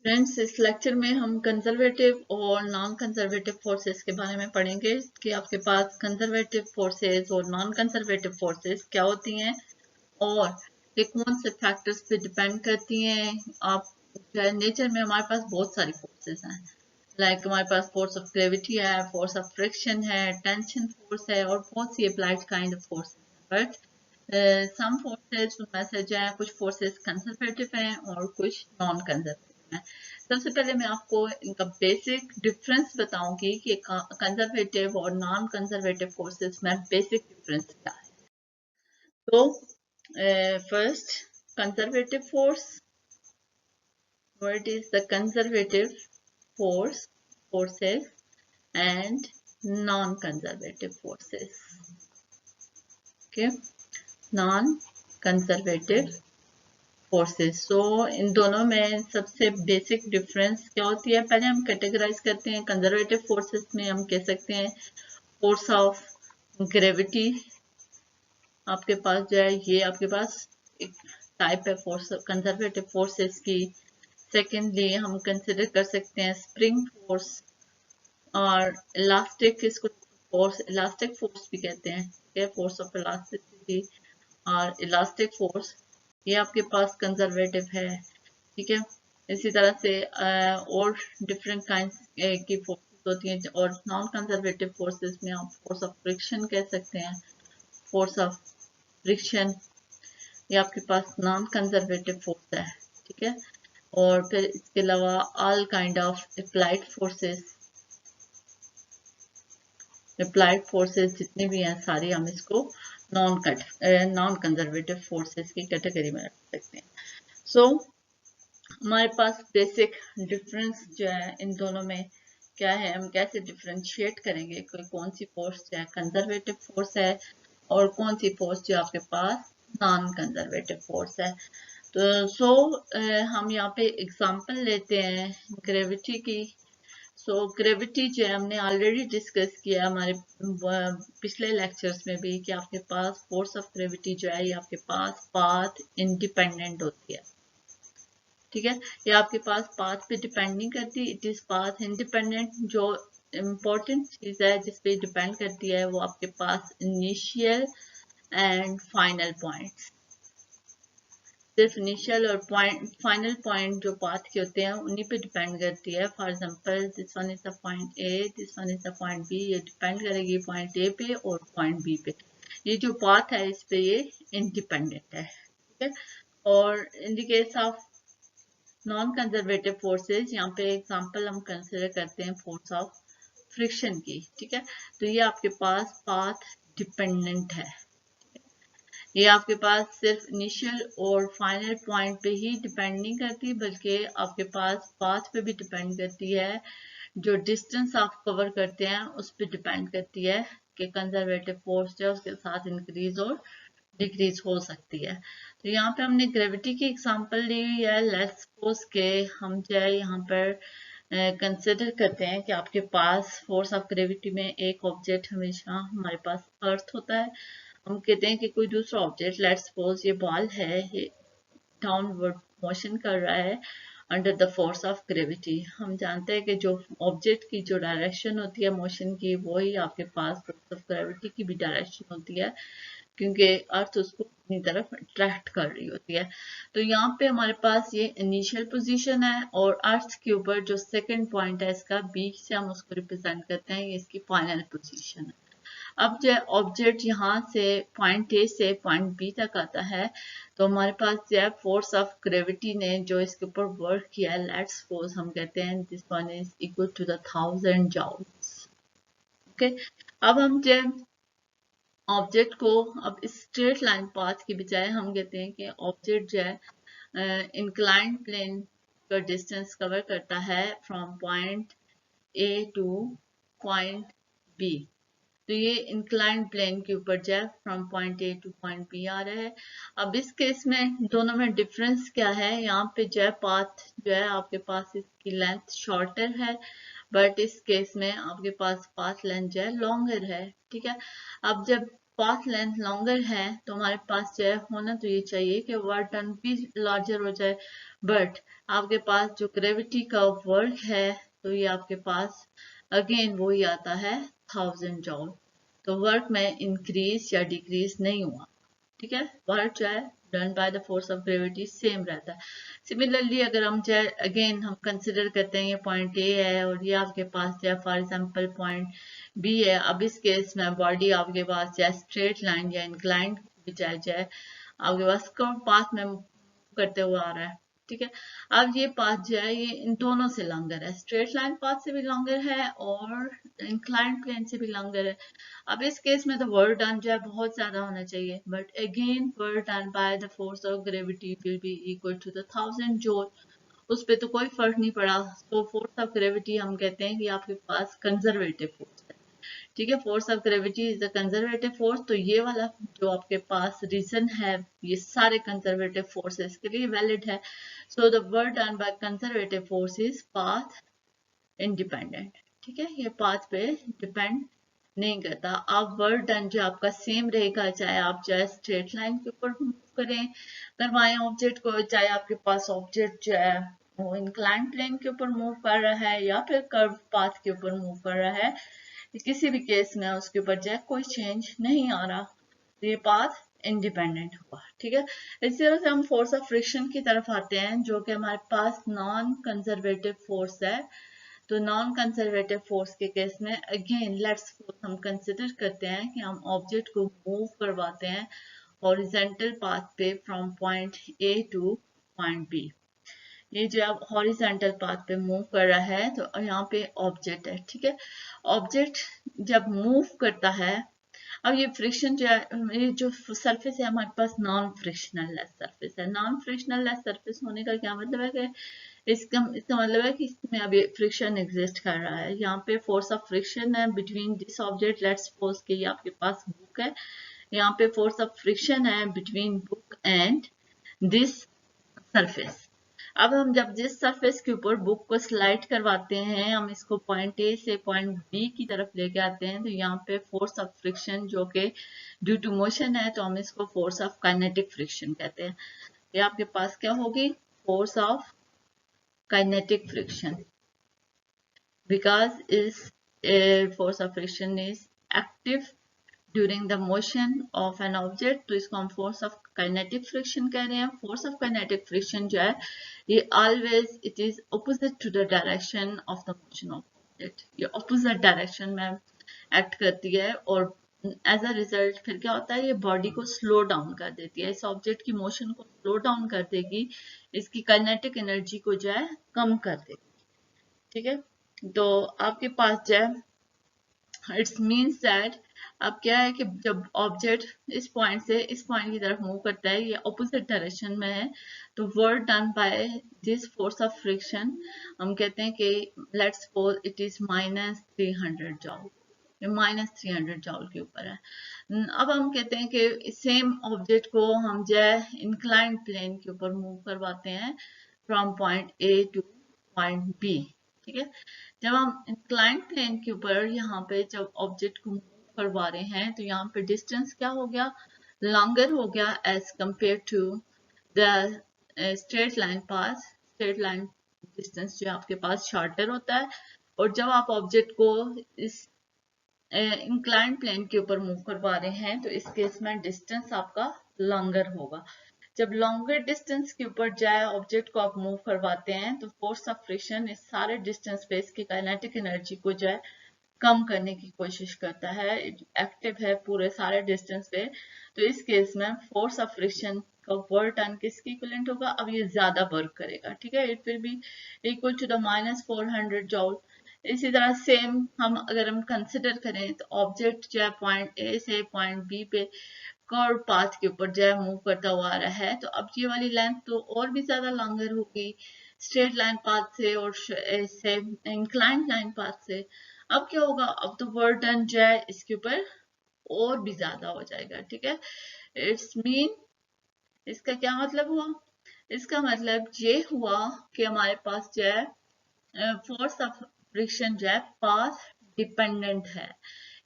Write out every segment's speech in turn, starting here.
Friends, इस lecture में हम कंजर्वेटिव और नॉन कंजर्वेटिव फोर्सेस के बारे में पढ़ेंगे कि आपके पास कंजर्वेटिव फोर्सेस और नॉन कंजर्वेटिव फोर्सेस क्या होती हैं और ये कौन से फैक्टर्स पे डिपेंड करती हैं। आप नेचर में हमारे पास बहुत सारी फोर्सेस हैं, लाइक हमारे पास फोर्स ऑफ ग्रेविटी है, फोर्स ऑफ फ्रिक्शन है, टेंशन फोर्स है और बहुत सी अप्लाइड काइंड ऑफ फोर्सेस हैं। बट सम फोर्सेस उनमें से जो है कुछ फोर्सेस कंजर्वेटिव हैं और कुछ नॉन कंजर्वेटिव हैं। सबसे पहले मैं आपको इनका बेसिक डिफरेंस बताऊंगी कि कंजर्वेटिव और नॉन कंजर्वेटिव फोर्सेस में बेसिक डिफरेंस क्या है। तो first, conservative force, what is the conservative forces and non-conservative forces. Okay, non-conservative forces. So इन दोनों में सबसे बेसिक डिफरेंस क्या होती है, पहले हम कैटेगराइज करते हैं। कंजर्वेटिव फोर्सेस में हम कह सकते हैं फोर्स ऑफ ग्रेविटी आपके पास जो है, ये आपके पास एक टाइप है फोर्स कंजर्वेटिव फोर्सेस की। सेकेंडली हम कंसिडर कर सकते हैं स्प्रिंग फोर्स और इलास्टिक, इसको फोर्स इलास्टिक फोर्स भी कहते हैं, ठीक है, फोर्स ऑफ इलास्टिसिटी और इलास्टिक फोर्स, ये आपके पास कंजर्वेटिव है, ठीक है। इसी तरह से और डिफरेंट काइंड की फोर्सेस होती हैं। और नॉन कंजर्वेटिव फोर्सेस में आप फोर्स ऑफ फ्रिक्शन कह सकते हैं, फोर्स ऑफ फ्रिक्शन ये आपके पास नॉन कंजर्वेटिव फोर्स है, ठीक है। और फिर इसके अलावा all kind of applied forces जितने भी हैं सारे हम इसको नॉन कंजर्वेटिव फोर्सेस की कैटेगरी में रख सकते हैं। सो हमारे पास बेसिक डिफरेंस जो है इन दोनों में क्या है, हम कैसे डिफरेंशिएट करेंगे कोई कौन सी फोर्स जो है कंजर्वेटिव फोर्स है और कौन सी फोर्स जो आपके पास नॉन कंजर्वेटिव फोर्स है। तो हम यहाँ पे एग्जांपल लेते हैं ग्रेविटी की। ग्रेविटी जो है हमने ऑलरेडी डिस्कस किया हमारे पिछले लेक्चर्स में भी कि आपके पास फोर्स ऑफ ग्रेविटी जो है ये आपके पास पाथ इंडिपेंडेंट होती है, ठीक है। ये आपके पास पाथ पे डिपेंड नहीं करती, इट इज पाथ इंडिपेंडेंट। जो इम्पोर्टेंट चीज है जिस पे डिपेंड करती है वो आपके पास इनिशियल एंड फाइनल पॉइंट्स, सिर्फ इनिशियल और फाइनल पॉइंट जो पाथ के होते हैं उन्हीं पे डिपेंड करती है। For example this one is the point A, this one is the point B, ये डिपेंड करेगी पॉइंट ए पे और पॉइंट बी पे। ये जो पाथ है इस पे ये इंडिपेंडेंट है, ठीक है। और इन the case of non conservative forces, यहाँ पे एग्जांपल हम कंसिडर करते हैं फोर्स ऑफ फ्रिक्शन की, ठीक है। तो ये आपके पास पाथ डिपेंडेंट है, ये आपके पास सिर्फ इनिशियल और फाइनल पॉइंट पे ही डिपेंड नहीं करती बल्कि आपके पास पाथ पे भी डिपेंड करती है। जो डिस्टेंस आप कवर करते हैं उस पर डिपेंड करती है कि कंजर्वेटिव फोर्स जो है उसके साथ इंक्रीज और डिक्रीज हो सकती है। तो यहाँ पे हमने ग्रेविटी की एग्जांपल ली हुई है। लेट्स सपोज के हम जो है यहाँ पर कंसिडर करते हैं कि आपके पास फोर्स ऑफ ग्रेविटी में एक ऑब्जेक्ट हमेशा हमारे पास अर्थ होता है। हम कहते हैं कि कोई दूसरा ऑब्जेक्ट, लेट्स सपोज ये बॉल है, ये डाउनवर्ड मोशन कर रहा है under the force of gravity. हम जानते हैं कि जो ऑब्जेक्ट की जो डायरेक्शन होती है मोशन की, वही आपके पास फोर्स ऑफ ग्रेविटी की भी डायरेक्शन होती है, क्योंकि अर्थ उसको अपनी तरफ अट्रैक्ट कर रही होती है। तो यहाँ पे हमारे पास ये इनिशियल पोजीशन है और अर्थ के ऊपर जो सेकंड पॉइंट है इसका, बी से हम उसको रिप्रेजेंट करते हैं, ये इसकी फाइनल पोजीशन है। अब जो ऑब्जेक्ट यहाँ से पॉइंट ए से पॉइंट बी तक आता है, तो हमारे पास जो है फोर्स ऑफ ग्रेविटी ने जो इसके ऊपर वर्क किया है, लेट्स सपोज हम कहते हैं this one is equal to the 1000 joules, okay. अब हम जो ऑब्जेक्ट को अब स्ट्रेट लाइन पाथ की बजाय हम कहते हैं कि ऑब्जेक्ट जो है इंक्लाइंड प्लेन का डिस्टेंस कवर करता है from point A two point B. तो ये इंक्लाइंड प्लेन के ऊपर जो है from point A two point बी आ रहा है। अब इस केस में दोनों में डिफरेंस क्या है, यहाँ पे जो है पाथ जो है आपके पास इसकी लेंथ शॉर्टर है, बट इस केस में आपके पास पाथ लेंथ जो है लॉन्गर है, ठीक है। अब जब पाथ लेंथ लॉन्गर है तो हमारे पास जो है होना तो ये चाहिए कि वर्क डन भी लार्जर हो जाए, बट आपके पास जो ग्रेविटी का वर्क है तो ये आपके पास अगेन वही आता है 1000 जॉल। तो वर्क में इंक्रीज या डिक्रीज नहीं हुआ, ठीक है, वर्क जो है done by the force of gravity same रहता है। सिमिलरली अगर हम जो अगेन हम कंसिडर करते हैं ये पॉइंट ए है और ये आपके पास जो है फॉर एग्जांपल पॉइंट बी है। अब इस केस में बॉडी आपके पास जो है स्ट्रेट लाइन या इंक्लाइंड बजाय जो है आपके पास कर्व पाथ में करते हुए आ रहा है, ठीक है। अब ये पाथ जो है ये इन दोनों से लॉन्गर है, स्ट्रेट लाइन पाथ से भी लॉन्गर है और इंक्लाइंड प्लेन से भी लॉन्गर है। अब इस केस में तो वर्क डन जो है बहुत ज्यादा होना चाहिए, but again work done by the force of gravity will be equal to the 1000 joule. उस पे तो कोई फर्क नहीं पड़ा। तो फोर्स ऑफ ग्रेविटी हम कहते हैं कि आपके पास कंजर्वेटिव फोर्स है, ठीक है। Force of gravity is the conservative force. तो ये वाला जो आपके पास रीजन है ये सारे कंजर्वेटिव फोर्सेस के लिए वैलिड है। So the work done by conservative force is path independent, ठीक है, ये पाथ पे डिपेंड नहीं करता। अब वर्क डन जो आपका सेम रहेगा, चाहे आप जो है स्ट्रेट लाइन के ऊपर मूव करें करवाएं ऑब्जेक्ट को, चाहे आपके पास ऑब्जेक्ट जो है वो इंक्लाइन प्लेन के ऊपर मूव कर रहा है या फिर कर्व पाथ के ऊपर मूव कर रहा है, किसी भी केस में उसके ऊपर जो है कोई चेंज नहीं आ रहा, तो ये पाथ इंडिपेंडेंट हुआ, ठीक है। इसी तरह से हम फोर्स ऑफ फ्रिक्शन की तरफ आते हैं जो कि हमारे पास नॉन कंजर्वेटिव फोर्स है। तो नॉन कंजर्वेटिव फोर्स के केस में अगेन लेट्स सपोज हम कंसिडर करते हैं कि हम ऑब्जेक्ट को मूव करवाते हैं हॉरिजॉन्टल पाथ पे from point A two point B. ये जो अब हॉरिजॉन्टल पाथ पे मूव कर रहा है तो यहाँ पे ऑब्जेक्ट है, ठीक है। ऑब्जेक्ट जब मूव करता है, अब ये फ्रिक्शन जो है, ये जो सरफेस है हमारे पास नॉन फ्रिक्शनल लेस सरफेस है। नॉन फ्रिक्शनल लेस सरफेस होने का क्या मतलब है कि इसका मतलब है कि इसमें अभी फ्रिक्शन एग्जिस्ट कर रहा है। यहाँ पे फोर्स ऑफ फ्रिक्शन है between this object, let's suppose कि ये आपके पास बुक है, यहाँ पे फोर्स ऑफ फ्रिक्शन है between book and this surface. अब हम जब जिस सरफेस के ऊपर बुक को स्लाइड करवाते हैं, हम इसको पॉइंट ए से पॉइंट बी की तरफ लेके आते हैं, तो यहाँ पे फोर्स ऑफ फ्रिक्शन जो कि ड्यू टू मोशन है तो हम इसको फोर्स ऑफ काइनेटिक फ्रिक्शन कहते हैं। ये आपके पास क्या होगी, force of kinetic friction, because is force of friction is active during the motion of an object, तो इसको हम force of kinetic friction कह रहे हैं। force of kinetic friction जो है ये always it is opposite to the direction of the motion of object, ये opposite direction में act करती है और एज अ रिजल्ट फिर क्या होता है, ये बॉडी को स्लो डाउन कर देती है, इस ऑब्जेक्ट की मोशन को स्लो डाउन कर देगी, इसकी काइनेटिक एनर्जी को जो है कम कर देगी, ठीक है। तो आपके पास जो है इट्स मीन्स दैट अब क्या है कि जब ऑब्जेक्ट इस पॉइंट से इस पॉइंट की तरफ मूव करता है, ये ऑपोजिट डायरेक्शन में है, तो work done by this force of friction हम कहते हैं कि लेट्स सपोज इट इज -300 जॉल, -300 जॉल के ऊपर है। अब हम कहते हैं कि सेम ऑब्जेक्ट को हम जो है इंक्लाइंड प्लेन के ऊपर मूव करवाते हैं from point A two point B, ठीक है। जब हम इंक्लाइंड प्लेन के ऊपर यहाँ पे जब ऑब्जेक्ट को मूव करवा रहे हैं तो यहाँ पे डिस्टेंस क्या हो गया, लॉन्गर हो गया as compare to the straight line path. Straight line distance जो आपके पास शॉर्टर होता है, और जब आप ऑब्जेक्ट को इस इंक्लाइन प्लेन के ऊपर मूव करवा रहे हैं तो इस केस में डिस्टेंस आपका लॉन्गर होगा। जब लॉन्गर डिस्टेंस के ऊपर जाए ऑब्जेक्ट को आप मूव करवाते हैं तो फोर्स ऑफ फ्रिक्शन इस सारे डिस्टेंस पे इसकी काइनेटिक एनर्जी को जो है कम करने की कोशिश करता है, एक्टिव है पूरे सारे डिस्टेंस पे। तो इस केस में फोर्स ऑफ फ्रिक्शन का वर्क डन किसके इक्विवेलेंट होगा, अब ये ज्यादा वर्क करेगा, ठीक है, it will be equal to the -400 joule. इसी तरह सेम अगर हम कंसिडर करें तो ऑब्जेक्ट जो है पॉइंट ए से पॉइंट बी पे कर्व पाथ के ऊपर जो है मूव करता हुआ आ रहा है, तो अब ये वाली लेंथ तो और भी ज्यादा लॉन्गर होगी स्ट्रेट लाइन पाथ से और से इंक्लाइंड लाइन पाथ से। अब क्या होगा, अब तो वर्क डन जो है इसके ऊपर और भी ज्यादा हो जाएगा, ठीक है। इट्स मीन इसका क्या मतलब हुआ, इसका मतलब ये हुआ कि हमारे पास जो है फोर्स ऑफ फ्रिक्शन जो है पाथ डिपेंडेंट है,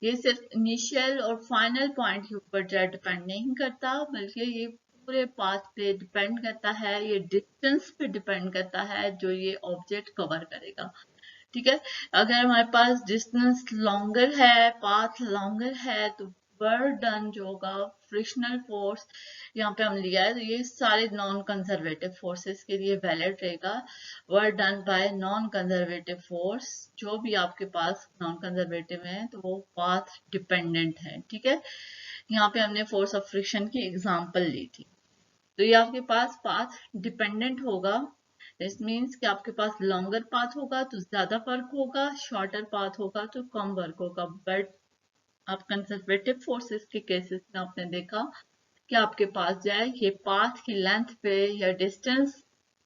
ये सिर्फ इनिशियल और फाइनल पॉइंट के ऊपर जो है डिपेंड नहीं करता, बल्कि ये पूरे पाथ पे डिपेंड करता है, ये डिस्टेंस पे डिपेंड करता है जो ये ऑब्जेक्ट कवर करेगा। ठीक है, अगर हमारे पास डिस्टेंस लॉन्गर है, पाथ लॉन्गर है, तो वर्क डन जो होगा, फ्रिक्शनल फोर्स यहाँ पे हम लिया है, तो ये सारे नॉन कंजर्वेटिव फोर्सेस के लिए वैलिड रहेगा। Work done bye non conservative force, जो भी आपके पास नॉन कंजर्वेटिव है तो वो पाथ डिपेंडेंट है। ठीक है, यहाँ पे हमने फोर्स ऑफ फ्रिक्शन की एग्जांपल ली थी, तो ये आपके पास पाथ डिपेंडेंट होगा। इस मीन्स कि आपके पास लॉन्गर पाथ होगा तो ज्यादा वर्क होगा, शॉर्टर पाथ होगा तो कम वर्क होगा। बट आप कंजर्वेटिव फोर्सेस के केसेस में आपने देखा कि आपके पास जो है ये पाथ की लेंथ पे या डिस्टेंस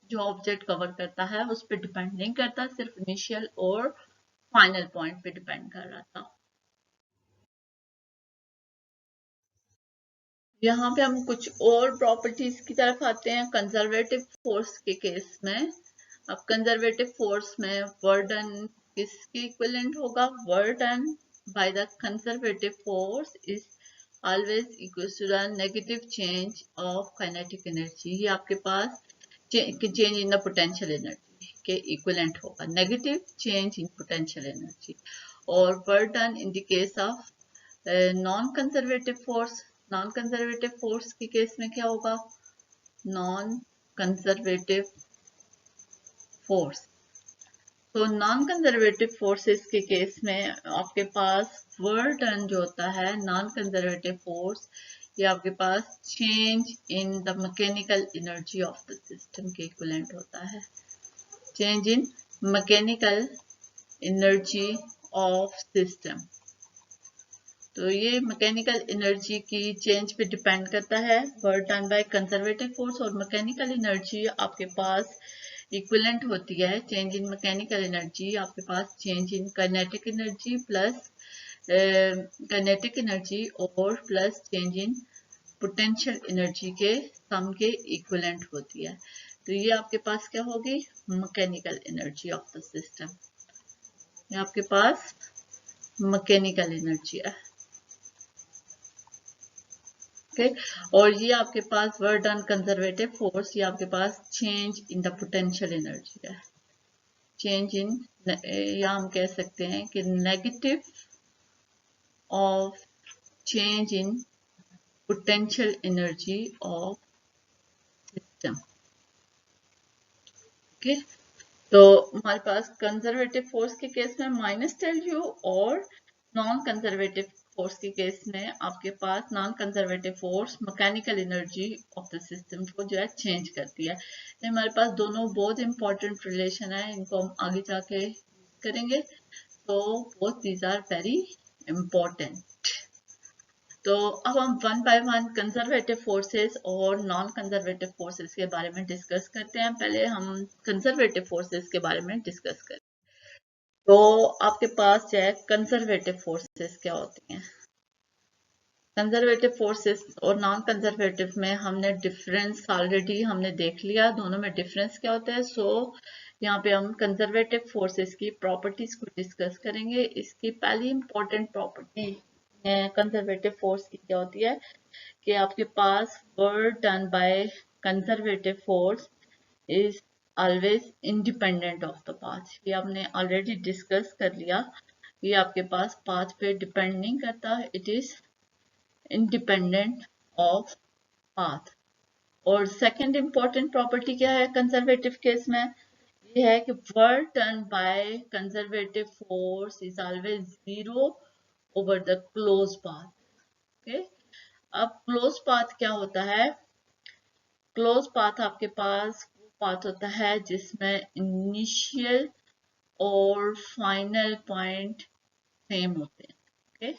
जो ऑब्जेक्ट कवर करता है उस पर डिपेंड नहीं करता, सिर्फ इनिशियल और फाइनल पॉइंट पे डिपेंड कर रहा था। यहाँ पे हम कुछ और प्रॉपर्टीज की तरफ आते हैं कंजर्वेटिव फोर्स के केस में। अब कंजर्वेटिव फोर्स में वर्क डन किसके इक्विवेलेंट होगा? Work done by the conservative force is always equal to the negative change of kinetic energy. ये आपके पास change in the potential energy के इक्विवेलेंट होगा, negative change in potential energy. और work done in the case of non conservative force, non conservative force के case में क्या होगा? नॉन कंजर्वेटिव फोर्स, तो नॉन कंजर्वेटिव फोर्सेस के केस में आपके पास वर्क डन जो होता है नॉन कंजर्वेटिव फोर्स, ये आपके पास change in the mechanical energy of the system के इक्विवेलेंट होता है। Change in mechanical energy of system, तो ये मैकेनिकल एनर्जी की चेंज पे डिपेंड करता है। Work done by conservative force और मैकेनिकल एनर्जी आपके पास इक्विवेलेंट होती है। चेंज इन मैकेनिकल एनर्जी आपके पास change in kinetic energy plus kinetic energy और plus change in potential energy के सम के इक्विवेलेंट होती है। तो ये आपके पास क्या होगी? Mechanical energy of the system, ये आपके पास मैकेनिकल एनर्जी है। ओके, और ये आपके पास वर्क डन कंजर्वेटिव फोर्स, ये आपके पास change in the potential energy है। चेंज इन, या हम कह सकते हैं कि negative of change in potential energy of system. Okay, तो हमारे पास कंजर्वेटिव फोर्स के केस में माइनस टेल यू, और नॉन कंजर्वेटिव फोर्स के केस में आपके पास non conservative force mechanical energy of the system को जो है चेंज करती है। ये हमारे पास दोनों बहुत इंपॉर्टेंट रिलेशन है, इनको हम आगे जाके करेंगे। तो both these are very important. तो अब हम one by one conservative forces और नॉन कंजर्वेटिव फोर्सेस के बारे में डिस्कस करते हैं। पहले हम कंजर्वेटिव फोर्सेस के बारे में डिस्कस करें। तो आपके पास जो है कंजर्वेटिव फोर्सेस क्या होती हैं? कंजर्वेटिव फोर्सेस और नॉन कंजर्वेटिव में हमने डिफरेंस ऑलरेडी हमने देख लिया, दोनों में डिफरेंस क्या होता है। सो यहाँ पे हम कंजर्वेटिव फोर्सेस की प्रॉपर्टीज को डिस्कस करेंगे। इसकी पहली इंपॉर्टेंट प्रॉपर्टी कंजर्वेटिव फोर्स की क्या होती है कि आपके पास work done by conservative force is always independent of the path. ये आपने ऑलरेडी डिस्कस कर लिया, ये आपके पास पाथ पे डिपेंड नहीं करता, it is independent of path. और सेकंड इंपॉर्टेंट प्रॉपर्टी क्या है कंजर्वेटिव केस में? ये है कि work done by conservative force is always zero over the close path. Okay, अब क्लोज पाथ क्या होता है? क्लोज पाथ आपके पास वो पाथ होता है जिसमें इनिशियल और फाइनल पॉइंट सेम होते हैं। Okay,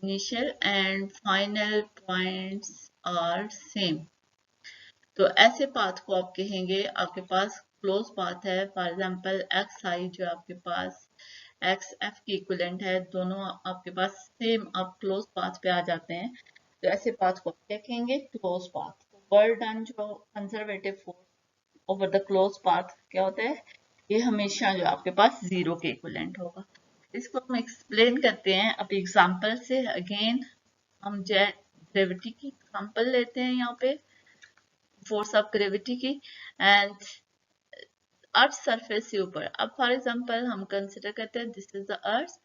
initial and final points are same, तो ऐसे पाथ को आप कहेंगे आपके पास क्लोज पाथ है। फॉर एग्जांपल एक्स आई जो आपके पास एक्स एफ की इक्विवेलेंट है, दोनों आपके पास सेम, आप क्लोज पाथ पे आ जाते हैं, तो ऐसे पाथ को क्या कहेंगे? Close path. वर्क डन जो conservative force over the close path क्या होता है? ये हमेशा जो आपके पास जीरो के इक्विवेलेंट होगा। इसको हम एक्सप्लेन करते हैं अब एग्जांपल से। अगेन हम जो है ग्रेविटी की एग्जांपल लेते हैं यहाँ पे, फोर्स ऑफ ग्रेविटी की, एंड अर्थ सरफेस के ऊपर। अब फॉर एग्जांपल हम कंसिडर करते हैं दिस इज द अर्थ,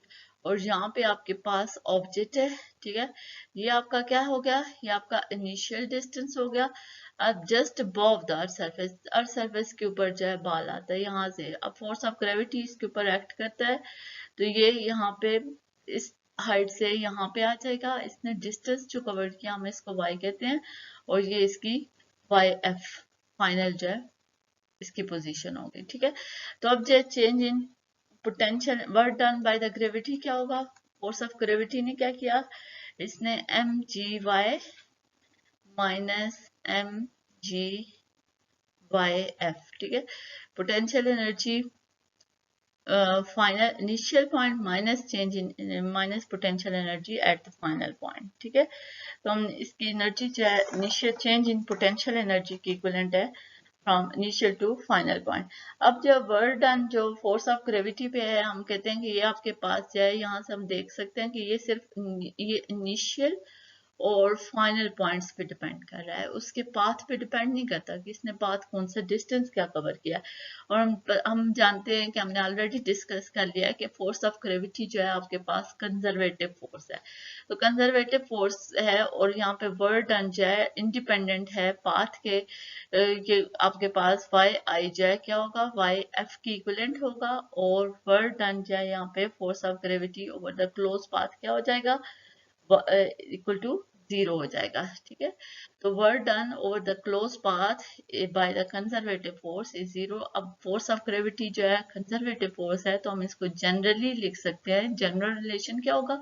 और यहाँ पे आपके पास ऑब्जेक्ट है, ठीक है। ये आपका क्या हो गया, ये आपका इनिशियल डिस्टेंस हो गया। अब just above the earth surface के ऊपर जो है बॉल आता है यहाँ से। अब फोर्स ऑफ ग्रेविटी इसके ऊपर एक्ट करता है, तो ये यहाँ पे इस हाइट से यहाँ पे आ जाएगा। इसने डिस्टेंस जो कवर किया हम इसको y कहते हैं, और ये इसकी वाई एफ फाइनल जो है इसकी पोजीशन होगी, ठीक है। तो अब जो change in potential work done by the gravity क्या होगा, फोर्स ऑफ ग्रेविटी ने क्या किया, इसने M G Y minus M G Y F, ठीक है। Potential energy final initial point minus change in minus potential energy at the final point, ठीक है। तो हम इसकी एनर्जी जो है initial change in potential energy की इक्विवेलेंट है from initial to final point. अब जब वर्क डन जो फोर्स ऑफ ग्रेविटी पे है, हम कहते हैं कि ये आपके पास जो है, यहाँ से हम देख सकते हैं कि ये सिर्फ ये इनिशियल और फाइनल पॉइंट्स पे डिपेंड कर रहा है, उसके पाथ पे डिपेंड नहीं करता कि इसने पाथ कौन सा डिस्टेंस क्या कवर किया। और हम जानते हैं कि हमने ऑलरेडी डिस्कस कर लिया है कि फोर्स ऑफ ग्रेविटी जो है आपके पास कंजर्वेटिव फोर्स है। तो कंजर्वेटिव फोर्स है, और यहाँ पे वर्क डन जो है इंडिपेंडेंट है पाथ के। ये आपके पास वाई आई जो है क्या होगा, वाई एफ की इक्विवेलेंट होगा, और वर्क डन जो है यहाँ पे force of gravity over the close path क्या हो जाएगा, इक्वल टू 0 हो जाएगा, ठीक है। तो work done over the close path by the conservative force is 0। अब फोर्स ऑफ ग्रेविटी जो है कंजर्वेटिव फोर्स है, तो हम इसको जनरली लिख सकते हैं। जनरल रिलेशन क्या होगा,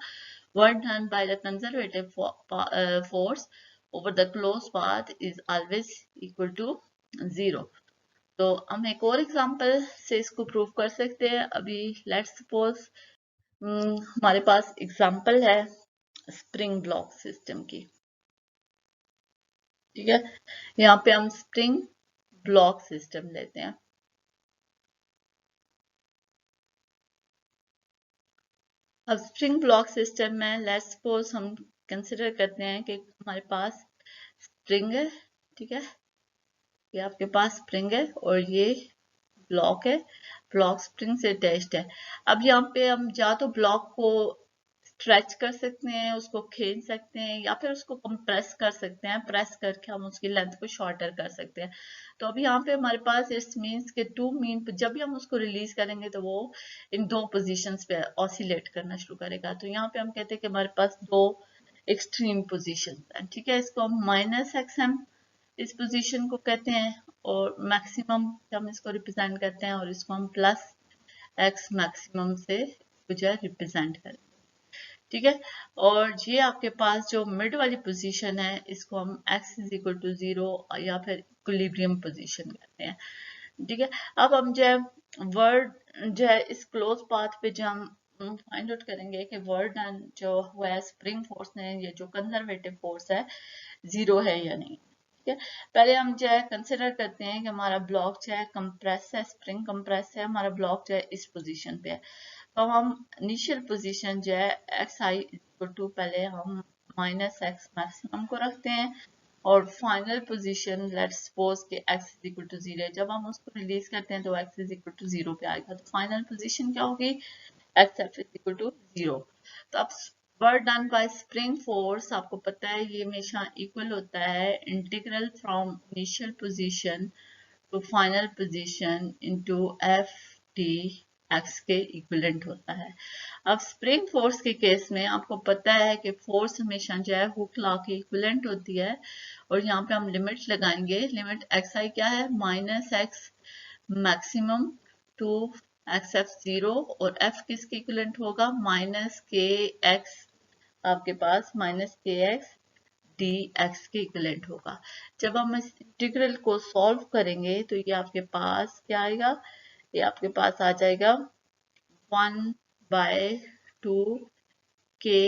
work done by the conservative force over the close path is always equal to 0। तो हम एक और एग्जांपल से इसको प्रूव कर सकते हैं। अभी लेट्स सपोज हमारे पास एग्जांपल है स्प्रिंग ब्लॉक सिस्टम की, ठीक है। यहाँ पे हम स्प्रिंग ब्लॉक सिस्टम लेते हैं। अब स्प्रिंग ब्लॉक सिस्टम में लेट्स सपोज हम कंसिडर करते हैं कि हमारे पास स्प्रिंग है, ठीक है। ये आपके पास स्प्रिंग है और ये ब्लॉक है, ब्लॉक स्प्रिंग से अटैच्ड है। अब यहाँ पे हम या तो ब्लॉक को स्ट्रेच कर सकते हैं, उसको खींच सकते हैं, या फिर उसको कंप्रेस कर सकते हैं। प्रेस करके हम उसकी लेंथ को शॉर्टर कर सकते हैं। तो अभी यहाँ पे हमारे पास इट्स मीन्स के टू मीन, जब भी हम उसको रिलीज करेंगे तो वो इन दो पोजीशंस पे ऑसिलेट करना शुरू करेगा। तो यहाँ पे हम कहते हैं कि हमारे पास दो एक्सट्रीम पोजीशन है, ठीक है। इसको हम माइनस एक्सएम इस पोजीशन को कहते हैं, और मैक्सिमम हम इसको रिप्रेजेंट करते हैं, और इसको हम प्लस एक्स मैक्सिमम से जो है रिप्रेजेंट करें, ठीक है। और ये आपके पास जो मिड वाली पोजीशन है, इसको हम x इज इक्वल टू 0 या फिर इक्विलिब्रियम पोजीशन कहते हैं, ठीक है। अब हम जो है वर्ड जो है इस क्लोज पाथ पे जो हम फाइंड आउट करेंगे कि वर्ड डन जो हुआ है स्प्रिंग फोर्स ने, ये जो कंजर्वेटिव फोर्स है 0 है या नहीं, ठीक है। पहले हम जो है कंसिडर करते हैं कि हमारा ब्लॉक जो है कंप्रेस है, स्प्रिंग कंप्रेस है, हमारा ब्लॉक जो है इस पोजीशन पे है। तो हम इनिशियल पोजीशन जो है एक्स आई इक्वल टू, पहले हम माइनस एक्स मैक्सिमम को रखते हैं, और फाइनल पोजीशन लेट्स सपोज कि x इज इक्वल टू 0 है। जब हम उसको रिलीज करते हैं तो x इज इक्वल टू 0 पे आएगा, तो फाइनल पोजीशन क्या होगी, x F is equal to 0। तो अब work done by spring force आपको पता है ये हमेशा इक्वल होता है integral from initial position to final position into F T X के इक्विवेलेंट होता है। अब स्प्रिंग फोर्स के केस में आपको पता है कि फोर्स हमेशा जो है हुक लॉ की इक्विवेलेंट होती है, और यहाँ पे हम लिमिट लगाएंगे। लिमिट एक्स आई क्या है, minus X maximum to X F 0, और एफ किसके इक्विवेलेंट होगा, माइनस के एक्स, आपके पास माइनस के एक्स डी एक्स के इक्विवेलेंट होगा। जब हम इस इंटीग्रल को सॉल्व करेंगे तो ये आपके पास क्या आएगा, ये आपके पास आ जाएगा 1/2 के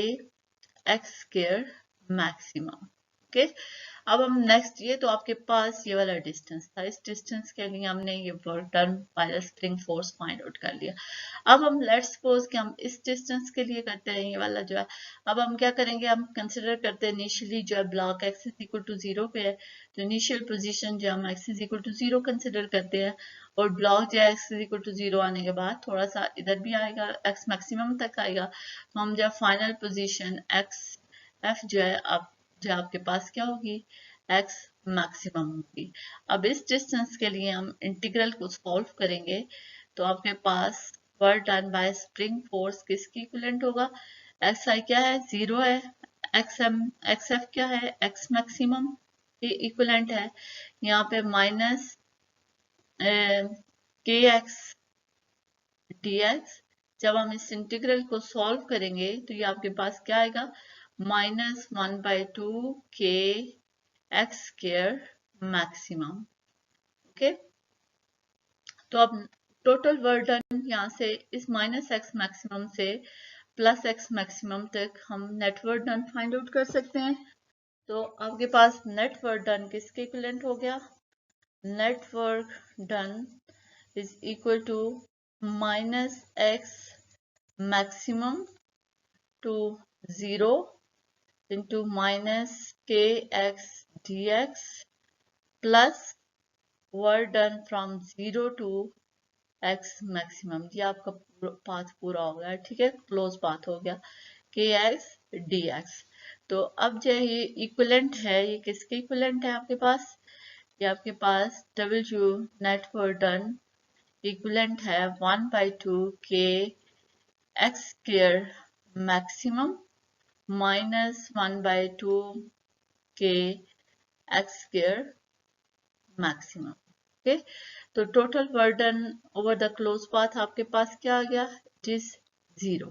एक्स स्क्वायर मैक्सिमम, ओके। अब हम नेक्स्ट, ये तो आपके पास ये वाला डिस्टेंस था, इस डिस्टेंस के लिए हमने ये work done by the spring force find out कर लिया। अब हम लेट्स सपोज कि हम इस डिस्टेंस के लिए करते हैं ये वाला जो है, अब हम क्या करेंगे, हम कंसिडर करते हैं इनिशियली जो है block X is equal to 0 पे है, तो इनिशियल पोजीशन जो हम X is equal to 0 consider करते हैं, और ब्लॉक जो है एक्स इज इक्वल टू 0 आने के बाद थोड़ा सा इधर भी आएगा, एक्स मैक्सिमम तक आएगा, तो हम जो फाइनल पोजीशन एक्स एफ जो है अब जो आपके पास क्या होगी, x मैक्सिमम होगी। अब इस डिस्टेंस के लिए हम इंटीग्रल को सॉल्व करेंगे, तो आपके पास work done by spring force किसकी इक्विवेलेंट होगा, एक्स आई क्या है 0 है, एक्स एफ क्या है x मैक्सिमम के इक्विवेलेंट है, यहाँ पे माइनस के एक्स dx। जब हम इस इंटीग्रल को सॉल्व करेंगे तो ये आपके पास क्या आएगा, -1/2 के एक्स स्क्वायर मैक्सिमम। ओके, तो अब टोटल वर्क डन यहाँ से इस -x मैक्सिमम से +x मैक्सिमम तक हम net work done find out कर सकते हैं। तो आपके पास नेट वर्क डन किसके इक्विवेलेंट हो गया, net work done is equal to -x maximum to 0 into minus kx dx plus work done from 0 to x maximum। ये आपका पाथ पूरा हो गया, ठीक है, क्लोज पाथ हो गया kx dx। तो अब जो ये इक्विवेलेंट है, ये किसके इक्विवेलेंट है आपके पास, ये आपके पास W net work done equivalent है 1/2 k x square maximum -1/2 k x square maximum। Okay, तो total work done over the close path आपके पास क्या आ गया, इट इज 0।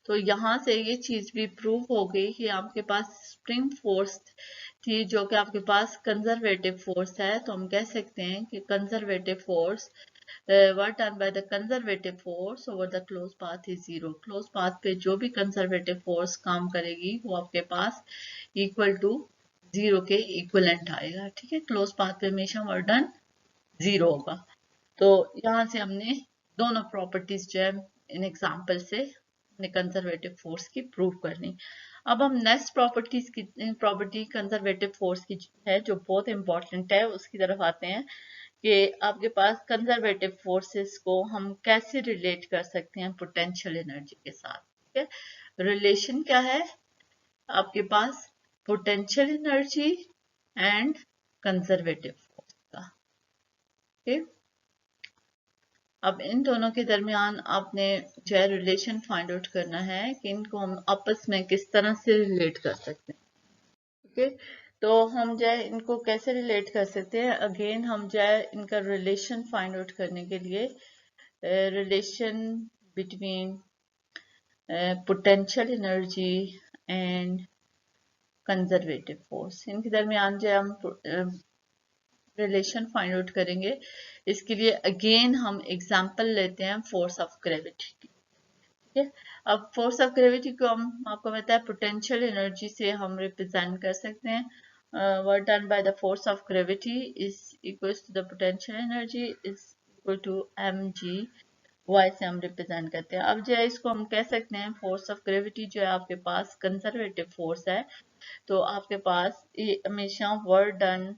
तो यहाँ से ये चीज भी प्रूव हो गई कि आपके पास स्प्रिंग फोर्स थी जो कि आपके पास कंजर्वेटिव फोर्स है, तो हम कह सकते हैं कि conservative force work done by the conservative force over the closed path is 0। closed path पे जो भी conservative force काम करेगी वो आपके पास equal to 0 के equivalent आएगा, ठीक है, closed path पे हमेशा work done 0 होगा। तो यहाँ से हमने दोनों प्रॉपर्टीज जो है इन एग्जाम्पल से अपने कंजर्वेटिव फोर्स की प्रूव करनी। अब हम नेक्स्ट प्रॉपर्टी कंजर्वेटिव फोर्स की है जो बहुत इंपॉर्टेंट है, उसकी तरफ आते हैं कि आपके पास कंजर्वेटिव फोर्सेस को हम कैसे रिलेट कर सकते हैं पोटेंशियल एनर्जी के साथ। ठीक है, रिलेशन क्या है आपके पास potential energy and conservative force का। ठीक, अब इन दोनों के दरमियान आपने जो है रिलेशन फाइंड आउट करना है कि इनको हम आपस में किस तरह से रिलेट कर सकते हैं। ओके, तो हम जो है इनको कैसे रिलेट कर सकते हैं, अगेन हम जो है इनका रिलेशन फाइंड आउट करने के लिए relation between potential energy and conservative force, इनके दरमियान जो हम रिलेशन फाइंड आउट करेंगे। इसके लिए अगेन हम एग्जांपल लेते हैं फोर्स ऑफ ग्रेविटी की। ठीक है, अब फोर्स ऑफ ग्रेविटी को हम आपको पता है पोटेंशियल एनर्जी से हम रिप्रेजेंट कर सकते हैं। Work done by the force of gravity is equals to the potential energy is equal to mg Y से हम रिप्रेजेंट करते हैं। अब जो है इसको हम कह सकते हैं फोर्स ऑफ ग्रेविटी जो है आपके पास कंजर्वेटिव फोर्स है, तो आपके पास ये हमेशा वर्क डन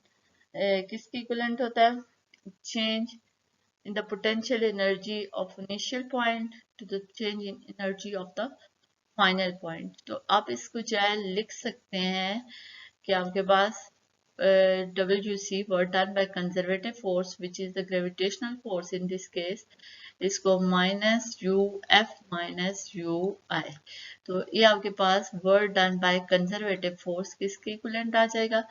किसकी इक्विवेलेंट होता है, change in the potential energy of initial point to the change in energy of the final point। तो आप इसको जो है लिख सकते हैं कि आपके पास WC work done by conservative force which is the gravitational force in this case, इसको -UF -UI। तो ये आपके पास work done by conservative force किसके इक्विवेलेंट आ जाएगा,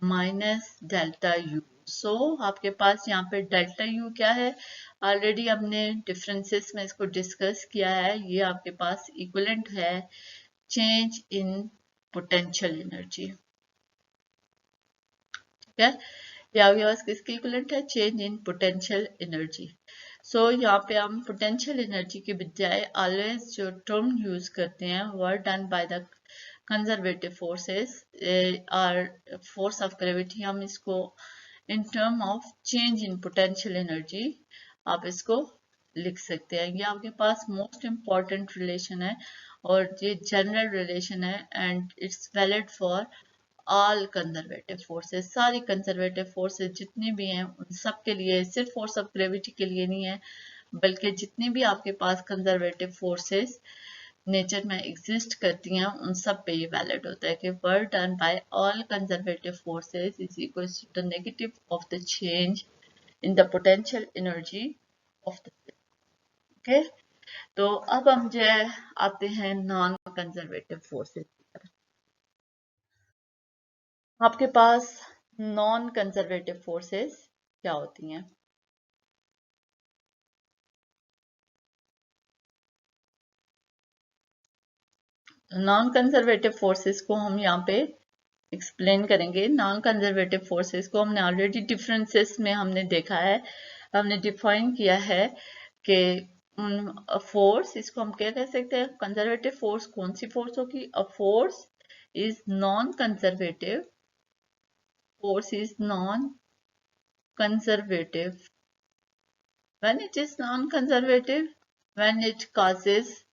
-ΔU। सो आपके पास यहाँ पे ΔU क्या है, ऑलरेडी हमने डिफरेंसेस में इसको डिस्कस किया है, ये आपके पास इक्विवेलेंट है चेंज इन पोटेंशियल एनर्जी। ठीक है, ये आपके पास किसकी इक्विवेलेंट है, चेंज इन पोटेंशियल एनर्जी। सो यहाँ पे हम पोटेंशियल एनर्जी के बजाय ऑलवेज जो टर्म यूज करते हैं work done by the conservative forces are force of gravity, हम इसको in term of change in potential energy आप इसको लिख सकते हैं। ये आपके पास मोस्ट इम्पॉर्टेंट रिलेशन है और ये जनरल रिलेशन है and it's valid for all conservative forces. सारी कंजर्वेटिव फोर्सेस जितनी भी हैं उन सब के लिए, सिर्फ फोर्स ऑफ ग्रेविटी के लिए नहीं है, बल्कि जितनी भी आपके पास कंजर्वेटिव फोर्सेस नेचर में एग्जिस्ट करती हैं उन सब पे ये वैलिड होता है कि work done by all conservative forces is equal to the negative of the change in the potential energy of the system. Okay, तो अब हम जो है आते हैं नॉन कंजर्वेटिव फोर्सेस की तरफ। आपके पास नॉन कंजर्वेटिव फोर्सेस क्या होती हैं? नॉन कंजर्वेटिव फोर्सेस को हम यहाँ पे एक्सप्लेन करेंगे। नॉन कंजर्वेटिव फोर्सेस को हमने ऑलरेडी डिफरेंसेस में हमने देखा है, हमने डिफाइन किया है कि फोर्स, इसको हम क्या कह सकते हैं, कंजर्वेटिव फोर्स कौन सी फोर्स होगी? A force is non conservative, force is non-conservative. When it is non-conservative, when it causes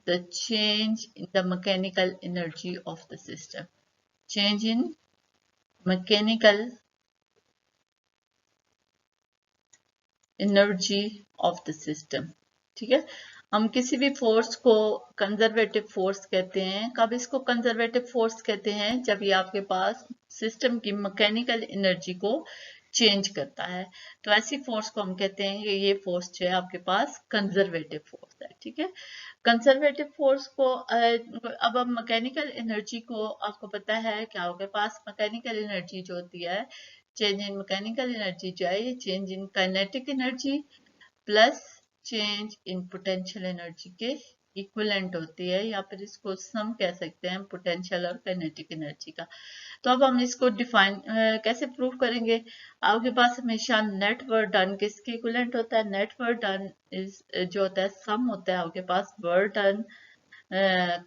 the change in the mechanical energy of the system. Change in mechanical energy of the system. ठीक है, हम किसी भी force को conservative force कहते हैं। कब इसको कंजर्वेटिव फोर्स कहते हैं? जब ये आपके पास सिस्टम की मैकेनिकल एनर्जी को चेंज करता है, तो ऐसी फोर्स को हम कहते हैं कि ये फोर्स जो है आपके पास कंजर्वेटिव फोर्स है। ठीक है, कंजर्वेटिव फोर्स को अब हम मैकेनिकल एनर्जी को, आपको पता है कि आपके पास मैकेनिकल एनर्जी जो होती है, चेंज इन मैकेनिकल एनर्जी जो है ये change in kinetic energy plus change in potential energy के इक्विवेलेंट होती है, या फिर इसको सम कह सकते हैं पोटेंशियल और काइनेटिक एनर्जी का। तो अब हम इसको डिफाइन कैसे प्रूव करेंगे? आपके पास हमेशा नेट वर्क डन किसके इक्विवेलेंट होता है? नेट वर्क डन इज जो होता है सम होता है आपके पास work done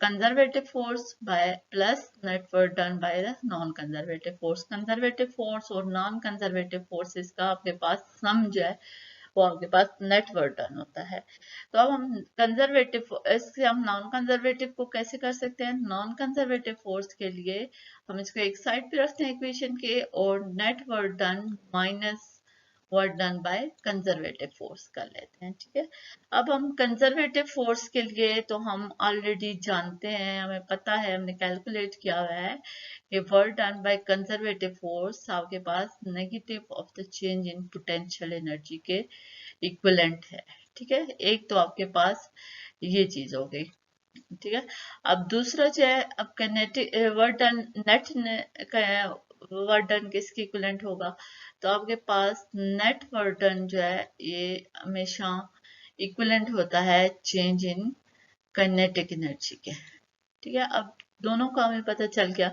conservative force by plus net work done by the non conservative force. Conservative force और नॉन कंजर्वेटिव फोर्सेस का आपके पास सम जो है वो आपके पास नेट वर्क डन होता है। तो अब हम कंजर्वेटिव, इससे हम नॉन कंजर्वेटिव को कैसे कर सकते हैं? नॉन कंजर्वेटिव फोर्स के लिए हम इसको एक साइड पे रखते हैं इक्वेशन के, और net work done minus work done by conservative force कर लेते हैं। ठीक है, अब हम कंजर्वेटिव फोर्स के लिए तो हम ऑलरेडी जानते हैं, हमें पता है, हमने कैलकुलेट किया हुआ है कि work done by conservative force आपके पास negative of the change in potential energy के इक्विवेलेंट है। ठीक है, एक तो आपके पास ये चीज हो गई। ठीक है, अब दूसरा जो है, अब kinetic work done, net work done किसके इक्विवेलेंट होगा? तो आपके पास नेट वर्क डन जो है ये हमेशा इक्विवेलेंट होता है चेंज इन काइनेटिक एनर्जी के। ठीक है, अब दोनों का हमें पता चल गया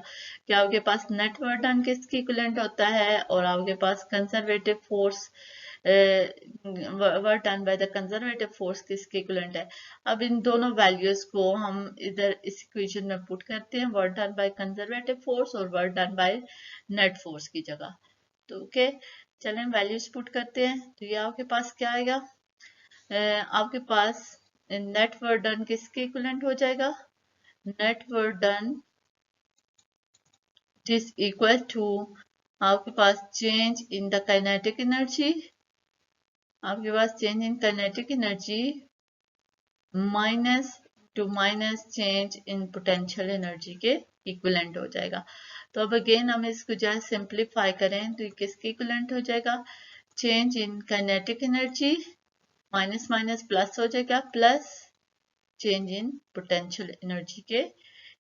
कि आपके पास नेट वर्क डन किसके इक्विवेलेंट होता है और आपके पास conservative force work done by the conservative force किसके इक्विवेलेंट है। अब इन दोनों वैल्यूज को हम इधर इस इक्वेशन में पुट करते हैं, work done by conservative force और work done by net force की जगह। तो ओके, चलें वैल्यूज पुट करते हैं। तो ये आपके पास क्या आएगा? आपके पास नेट वर्क डन किसके इक्विवेलेंट हो जाएगा? Net work done is equal to आपके पास change in the kinetic energy, आपके पास change in kinetic energy minus to minus change in potential energy के इक्विवेलेंट हो जाएगा। तो अब अगेन हम इसको जो है सिंप्लीफाई करें तो किसके इक्विवेलेंट हो जाएगा? Change in kinetic energy minus minus plus हो जाएगा, plus change in potential energy के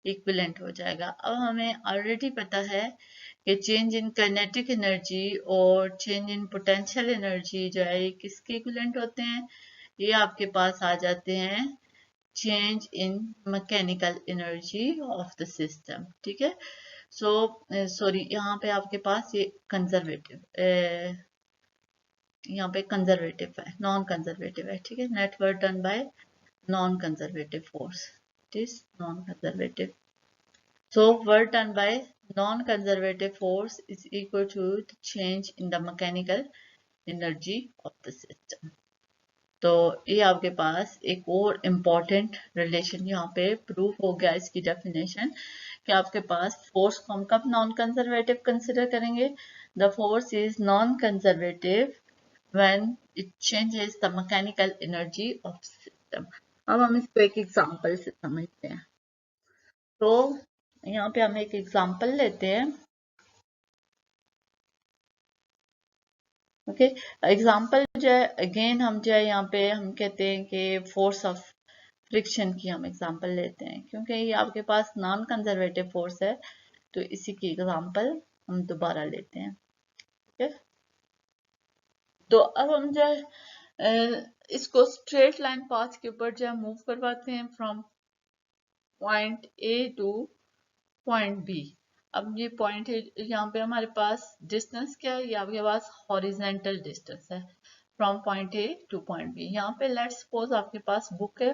इक्विवेलेंट हो जाएगा। अब हमें ऑलरेडी पता है कि चेंज इन काइनेटिक एनर्जी और चेंज इन पोटेंशियल एनर्जी जो है ये किसके इक्विवेलेंट होते हैं? ये आपके पास आ जाते हैं change in mechanical energy of the system. ठीक है, सो सॉरी, यहाँ पे आपके पास ये कंजर्वेटिव, यहाँ पे कंजर्वेटिव है, नॉन कंजर्वेटिव है। ठीक है, net work done bye non-conservative force, it is non-conservative So work done by non-conservative force is equal to the change in the mechanical energy of the system. तो ये आपके पास एक और इम्पॉर्टेंट रिलेशन यहाँ पे प्रूफ हो गया इसकी डेफिनेशन कि आपके पास फोर्स को हम कब नॉन कंजर्वेटिव कंसिडर करेंगे. The force is non conservative when it changes the mechanical energy of system. अब हम इसको एक एग्जांपल से समझते हैं. तो यहाँ पे हम एक एग्जांपल लेते हैं. ओके, एग्जांपल जो है अगेन हम जो है यहाँ पे हम कहते हैं कि फोर्स ऑफ फ्रिक्शन की हम एग्जांपल लेते हैं क्योंकि ये आपके पास नॉन कंजर्वेटिव फोर्स है. तो इसी की एग्जांपल हम दोबारा लेते हैं. ठीक है, तो अब हम जो है इसको स्ट्रेट लाइन पाथ के ऊपर जो है मूव करवाते हैं from point A two point B. अब ये पॉइंट है, यहाँ पे हमारे पास डिस्टेंस क्या है, ये आपके पास हॉरिजेंटल डिस्टेंस है from point A two point B. यहाँ पे लेट्स सपोज आपके पास बुक है.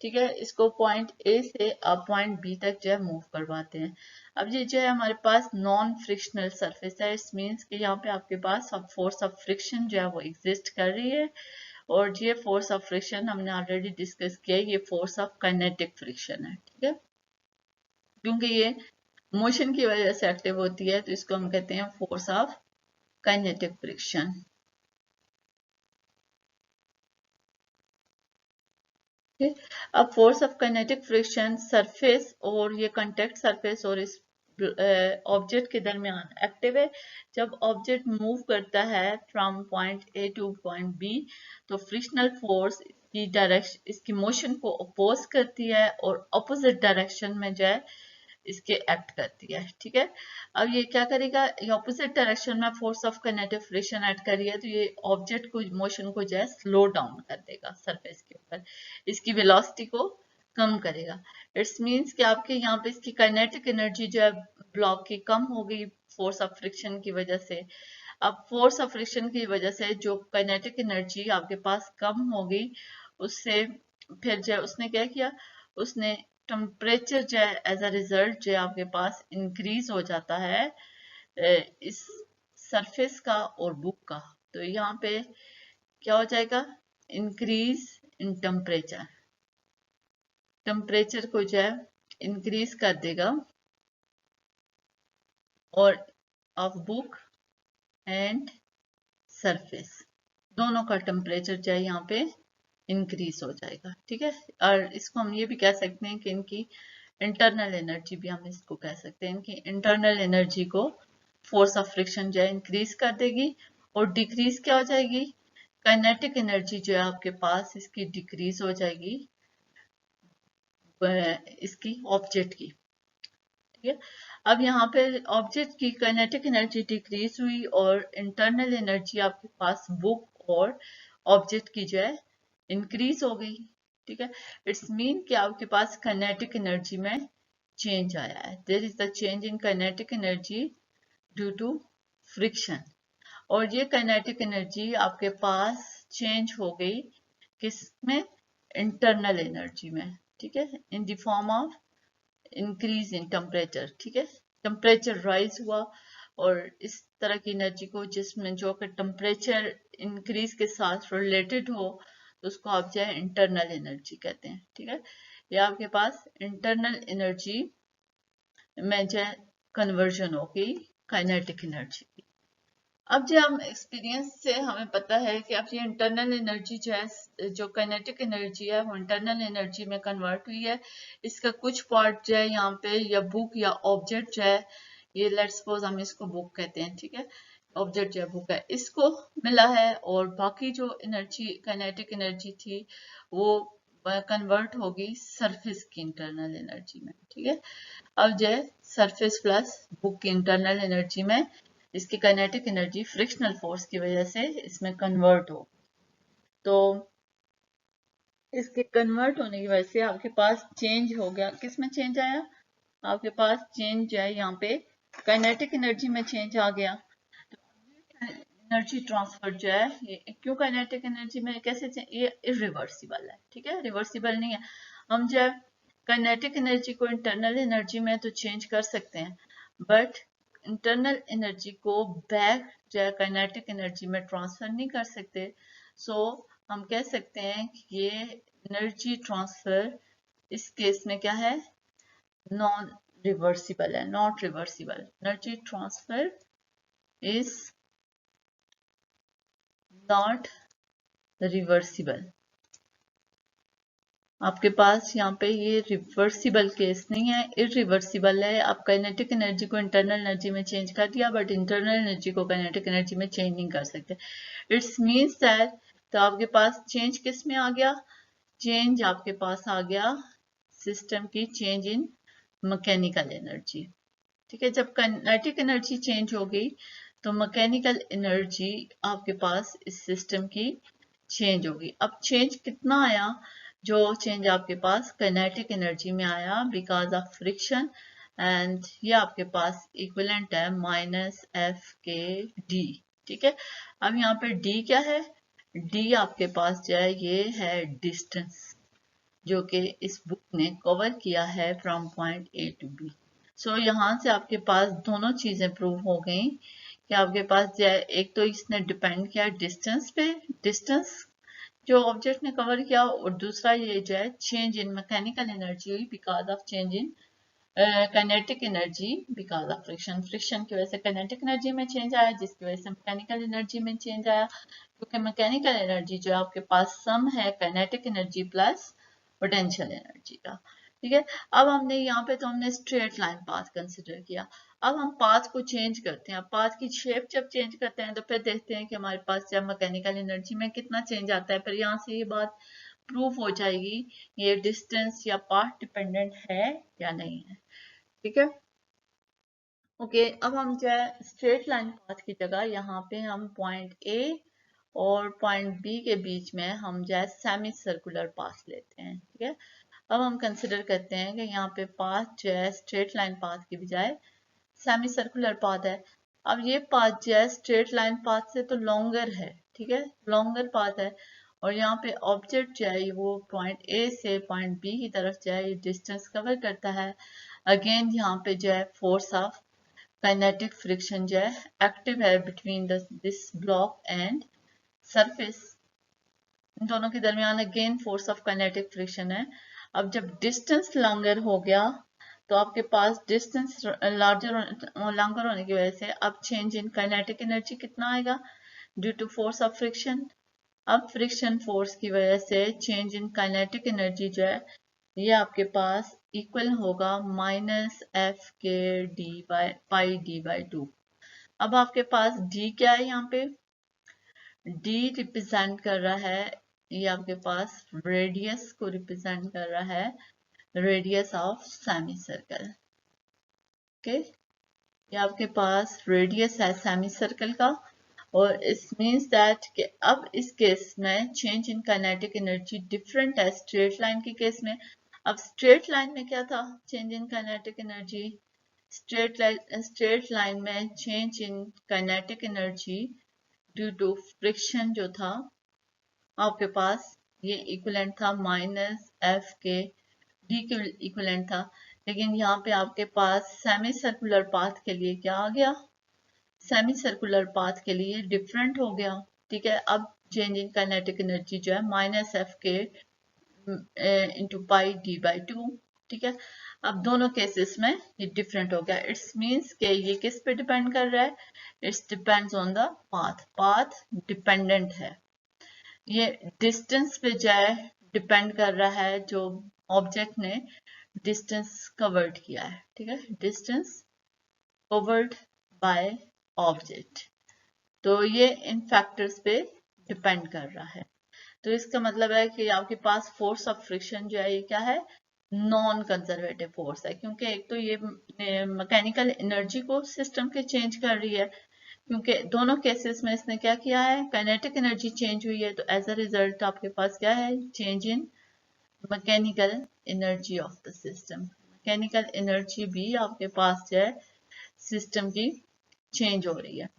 ठीक है, इसको पॉइंट ए से आप पॉइंट बी तक जो है मूव करवाते हैं. अब ये जो है हमारे पास नॉन फ्रिक्शनल सरफेस है. इस मीन्स कि यहाँ पे आपके पास अब फोर्स ऑफ फ्रिक्शन जो है वो एग्जिस्ट कर रही है. और ये फोर्स ऑफ फ्रिक्शन हमने ऑलरेडी डिस्कस किया है, ये फोर्स ऑफ काइनेटिक फ्रिक्शन है. ठीक है, क्योंकि ये मोशन की वजह से एक्टिव होती है तो इसको हम कहते हैं फोर्स ऑफ काइनेटिक फ्रिक्शन. अब force of kinetic friction surface और ये कांटेक्ट सरफेस और इस ऑब्जेक्ट के दरमियान एक्टिव है. जब ऑब्जेक्ट मूव करता है from point A two point B तो फ्रिक्शनल फोर्स इसकी डायरेक्शन इसकी मोशन को अपोज करती है और अपोजिट डायरेक्शन में जो है इसके एक्ट करती है. ठीक है, अब ये क्या करेगा, ये ऑपोजिट डायरेक्शन में force of kinetic friction act कर रही है तो ये ऑब्जेक्ट को मोशन को जो है स्लो डाउन कर देगा सरफेस के ऊपर, इसकी वेलोसिटी को कम करेगा. इट्स मींस कि आपके यहाँ पे इसकी काइनेटिक एनर्जी जो है ब्लॉक की कम हो गई फोर्स ऑफ फ्रिक्शन की वजह से. अब फोर्स ऑफ फ्रिक्शन की वजह से जो काइनेटिक एनर्जी आपके पास कम हो गई उससे फिर जो उसने क्या किया, उसने टेम्परेचर जो है एज अ रिजल्ट जो आपके पास इंक्रीज हो जाता है इस सरफेस का और बुक का. तो यहाँ पे क्या हो जाएगा, इंक्रीज इन टेम्परेचर, टेम्परेचर को जो है इंक्रीज कर देगा और ऑफ बुक एंड सरफेस दोनों का टेम्परेचर जो है यहाँ पे इंक्रीज हो जाएगा. ठीक है, और इसको हम ये भी कह सकते हैं कि इनकी इंटरनल एनर्जी भी हम इसको कह सकते हैं कि इंटरनल एनर्जी को फोर्स ऑफ फ्रिक्शन जो है इंक्रीज कर देगी और डिक्रीज क्या हो जाएगी, काइनेटिक एनर्जी जो है आपके पास इसकी डिक्रीज हो जाएगी इसकी ऑब्जेक्ट की. ठीक है, अब यहाँ पे ऑब्जेक्ट की काइनेटिक एनर्जी डिक्रीज हुई और इंटरनल एनर्जी आपके पास बुक और ऑब्जेक्ट की जो है इंक्रीज हो गई. ठीक है, इट्स मीन कि आपके पास काइनेटिक एनर्जी में चेंज आया है. There is the change in kinetic energy due to friction. और ये काइनेटिक एनर्जी आपके पास चेंज हो गई किसमें, इंटरनल एनर्जी में. ठीक है, in the form of increase in temperature. ठीक है, टेम्परेचर राइज हुआ और इस तरह की एनर्जी को जिसमें जो कि टेम्परेचर इंक्रीज के साथ रिलेटेड हो तो उसको आप जो है इंटरनल एनर्जी कहते हैं. ठीक है, ये आपके पास इंटरनल एनर्जी में जो है कन्वर्जन हो गई काइनेटिक एनर्जी. अब जो हम एक्सपीरियंस से हमें पता है कि अब ये इंटरनल एनर्जी जो है जो काइनेटिक एनर्जी है वो इंटरनल एनर्जी में कन्वर्ट हुई है. इसका कुछ पार्ट जो है यहाँ पे या बुक या ऑब्जेक्ट जो है, ये लेट्स सपोज हम इसको बुक कहते हैं. ठीक है, ऑब्जेक्ट जो है बुक है इसको मिला है और बाकी जो एनर्जी काइनेटिक एनर्जी थी वो कन्वर्ट होगी सरफेस की इंटरनल एनर्जी में. ठीक है, अब जो है सरफेस प्लस बुक की इंटरनल एनर्जी में इसकी काइनेटिक एनर्जी फ्रिक्शनल फोर्स की वजह से इसमें कन्वर्ट हो. तो इसके कन्वर्ट होने की वजह से आपके पास चेंज हो गया. किसमें चेंज आया, आपके पास चेंज जो है यहाँ पे काइनेटिक एनर्जी में चेंज आ गया. एनर्जी ट्रांसफर जो है ये क्यों काइनेटिक एनर्जी में कैसे ये इरिवर्सिबल है. ठीक है, रिवर्सिबल नहीं है. हम जो है काइनेटिक एनर्जी को इंटरनल एनर्जी में तो चेंज कर सकते हैं, बट इंटरनल एनर्जी को बैक जो है काइनेटिक एनर्जी में ट्रांसफर नहीं कर सकते। सो हम कह सकते हैं कि ये एनर्जी ट्रांसफर इस केस में क्या है, नॉन रिवर्सिबल है, not reversible. Energy transfer is not reversible. आपके पास यहाँ पे ये रिवर्सिबल केस नहीं है, इरिवर्सिबल है। आप काइनेटिक एनर्जी को इंटरनल एनर्जी में चेंज कर दिया, बट इंटरनल एनर्जी को काइनेटिक एनर्जी में चेंज नहीं कर सकते। इट्स मीन्स दैट, तो आपके पास चेंज किस में आ गया, चेंज आपके पास आ गया सिस्टम की चेंज इन मैकेनिकल एनर्जी। ठीक है, जब काइनेटिक एनर्जी चेंज हो गई तो मैकेनिकल एनर्जी आपके पास इस सिस्टम की चेंज होगी। अब चेंज कितना आया, जो चेंज आपके पास काइनेटिक एनर्जी में आया बिकॉज ऑफ फ्रिक्शन, एंड ये आपके पास इक्विवेलेंट है माइनस एफ के डी। ठीक है, अब यहाँ पे डी क्या है, डी आपके पास जो है ये है डिस्टेंस, जो कि इस बुक ने कवर किया है from point A to B. So यहाँ से आपके पास दोनों चीजें प्रूव हो गई कि आपके पास जो है, एक तो इसने डिपेंड किया डिस्टेंस पे, डिस्टेंस जो ऑब्जेक्ट ने कवर किया, और दूसरा ये जो है चेंज इन मैकेनिकल एनर्जी हुई because of change in kinetic energy because of friction. Friction की वजह से काइनेटिक एनर्जी में चेंज आया, जिसकी वजह से मैकेनिकल एनर्जी में चेंज आया, क्योंकि मैकेनिकल एनर्जी जो है आपके पास सम है kinetic energy plus potential energy का। ठीक है, अब हमने यहाँ पे तो हमने स्ट्रेट लाइन पाथ कंसिडर किया। अब हम पाथ को चेंज करते हैं। पाथ की शेप जब चेंज करते हैं तो फिर देखते हैं कि हमारे पास जब मैकेनिकल एनर्जी में कितना चेंज आता है। फिर यहाँ से ये बात प्रूफ हो जाएगी ये डिस्टेंस या पाथ डिपेंडेंट है या नहीं है। ठीक है, ओके, अब हम जो है स्ट्रेट लाइन पाथ की जगह यहाँ पे हम पॉइंट ए और पॉइंट बी के बीच में हम जो है सेमी सर्कुलर पाथ लेते हैं। ठीक है, अब हम कंसिडर करते हैं कि यहाँ पे पाथ जो है स्ट्रेट लाइन पाथ की बजाय सेमी सर्कुलर पाथ है। अब ये पाथ जो है स्ट्रेट लाइन पाथ से तो लॉन्गर है। ठीक है, लॉन्गर पाथ है, और यहाँ पे ऑब्जेक्ट जो है वो पॉइंट ए से पॉइंट बी की तरफ जो है ये डिस्टेंस कवर करता है। अगेन यहाँ पे जो है फोर्स ऑफ काइनेटिक फ्रिक्शन जो है एक्टिव है between this block and surface, इन दोनों के दरमियान again force of kinetic friction है। अब जब डिस्टेंस लॉन्गर हो गया तो आपके पास डिस्टेंस लॉन्गर होने की वजह से अब चेंज इन काइनेटिक एनर्जी कितना आएगा, due to force of friction. अब फ्रिक्शन फोर्स की वजह से चेंज इन काइनेटिक एनर्जी जो है ये आपके पास इक्वल होगा minus F K D by pi D by two. अब आपके पास डी क्या है, यहाँ पे डी रिप्रेजेंट कर रहा है, ये आपके पास रेडियस को रिप्रेजेंट कर रहा है, radius of semi circle. Okay, ये आपके पास रेडियस है सेमी सर्कल का, और इट मीन्स दैट कि अब इस केस में change in kinetic energy different है स्ट्रेट लाइन के केस में। अब स्ट्रेट लाइन में क्या था change in kinetic energy, straight line में change in kinetic energy due to friction जो था आपके पास ये इक्विवेलेंट था माइनस एफ के डी के इक्विवेलेंट था। लेकिन यहाँ पे आपके पास सेमी सर्कुलर पाथ के लिए क्या आ गया, सेमी सर्कुलर पाथ के लिए डिफरेंट हो गया। ठीक है, अब चेंज इन काइनेटिक एनर्जी जो है minus F K into pi D by two. ठीक है, अब दोनों केसेस में ये डिफरेंट हो गया। इट्स मीन्स के ये किस पे डिपेंड कर रहा है, it's depends on the path, path dependent है। ये डिस्टेंस पे जो है डिपेंड कर रहा है, जो ऑब्जेक्ट ने डिस्टेंस कवर्ड किया है। ठीक है, डिस्टेंस कवर्ड बाय ऑब्जेक्ट, तो ये इन फैक्टर्स पे डिपेंड कर रहा है। तो इसका मतलब है कि आपके पास फोर्स ऑफ फ्रिक्शन जो है ये क्या है, नॉन कंजर्वेटिव फोर्स है, क्योंकि एक तो ये मैकेनिकल एनर्जी को सिस्टम के चेंज कर रही है, क्योंकि दोनों केसेस में इसने क्या किया है, काइनेटिक एनर्जी चेंज हुई है, तो एज अ रिजल्ट आपके पास क्या है, change in mechanical energy of the system. Mechanical energy भी आपके पास जो है सिस्टम की चेंज हो रही है।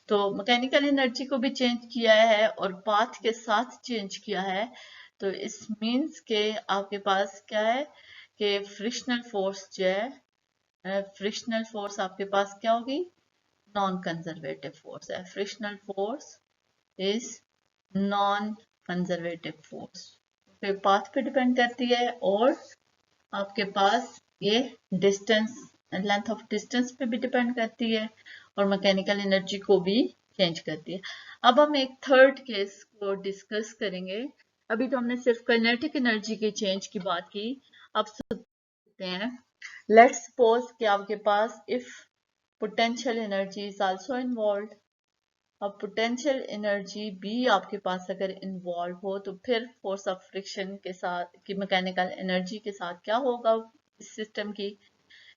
तो मैकेनिकल एनर्जी को भी चेंज किया है और पाथ के साथ चेंज किया है, तो इस मीन्स के आपके पास क्या है कि फ्रिक्शनल फोर्स जो है, फ्रिक्शनल फोर्स आपके पास क्या होगी, नॉन कंजर्वेटिव फोर्स है। Frictional force is non conservative force, फिर पाथ पे डिपेंड करती है और आपके पास ये डिस्टेंस, लेंथ ऑफ डिस्टेंस पे भी डिपेंड करती है और मैकेनिकल एनर्जी को भी चेंज करती है। अब हम एक थर्ड केस को डिस्कस करेंगे। अभी तो हमने सिर्फ काइनेटिक एनर्जी के चेंज की बात की। अब सुनते हैं, लेट्स सपोज कि आपके पास if potential energy is also involve. अब पोटेंशियल एनर्जी भी आपके पास अगर इन्वॉल्व हो तो फिर फोर्स ऑफ फ्रिक्शन के साथ की मैकेनिकल एनर्जी के साथ क्या होगा इस सिस्टम की,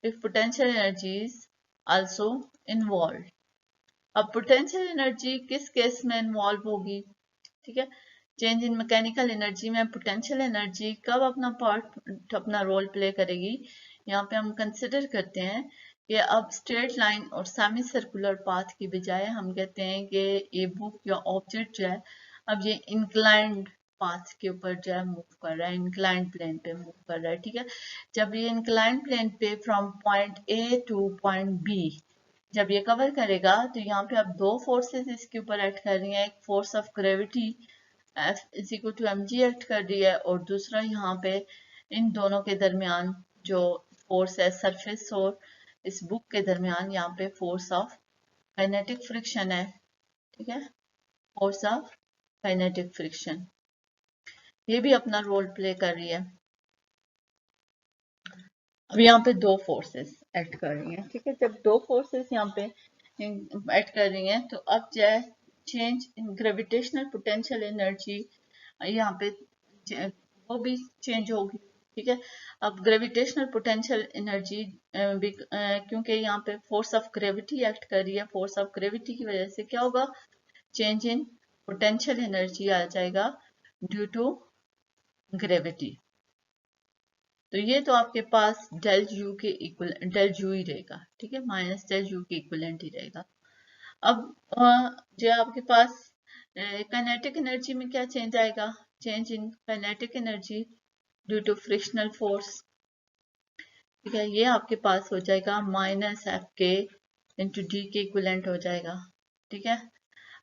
if potential energy is also involve. अब पोटेंशियल एनर्जी किस केस में इन्वॉल्व होगी, ठीक है, चेंज इन मैकेनिकल एनर्जी में पोटेंशियल एनर्जी कब अपना रोल प्ले करेगी। यहाँ पे हम कंसिडर करते हैं कि अब स्ट्रेट लाइन और सेमी सर्कुलर पाथ की बजाय हम कहते हैं कि ये बुक या ऑब्जेक्ट जो है अब ये इंक्लाइंड पाथ के ऊपर जो है मूव कर रहा है, इंक्लाइंड प्लेन पे मूव कर रहा है, ठीक है। जब ये इंक्लाइंड प्लेन पे from point A two point B जब ये कवर करेगा तो यहाँ पे अब दो फोर्सेस इसके ऊपर एक्ट कर रही हैं, एक force of gravity F is equal to mg act कर रही है और दूसरा यहाँ पे इन दोनों के दरमियान जो फोर्स है सरफेस और इस बुक के दरमियान यहाँ पे फोर्स ऑफ काइनेटिक फ्रिक्शन है, ठीक है, फोर्स ऑफ काइनेटिक फ्रिक्शन ये भी अपना रोल प्ले कर रही है। अब यहाँ पे दो फोर्सेस एक्ट कर रही हैं, ठीक है, जब दो फोर्सेस यहाँ पे एक्ट कर रही हैं तो अब जो है change in gravitational potential energy यहाँ पे वो भी चेंज होगी, ठीक है। अब ग्रेविटेशनल पोटेंशियल एनर्जी क्योंकि यहाँ पे फोर्स ऑफ ग्रेविटी एक्ट कर रही है, फोर्स ऑफ ग्रेविटी की वजह से क्या होगा, चेंज इन पोटेंशियल एनर्जी आ जाएगा ड्यू टू ग्रेविटी। तो ये तो आपके पास डेल यू के इक्वल डेल यू ही रहेगा, ठीक है, माइनस डेल यू के इक्वलेंट ही रहेगा। अब जो आपके पास काइनेटिक एनर्जी में क्या चेंज आएगा, change in kinetic energy due to frictional force, ठीक है, ये आपके पास हो जाएगा minus F K into D के इक्वलेंट हो जाएगा, ठीक है।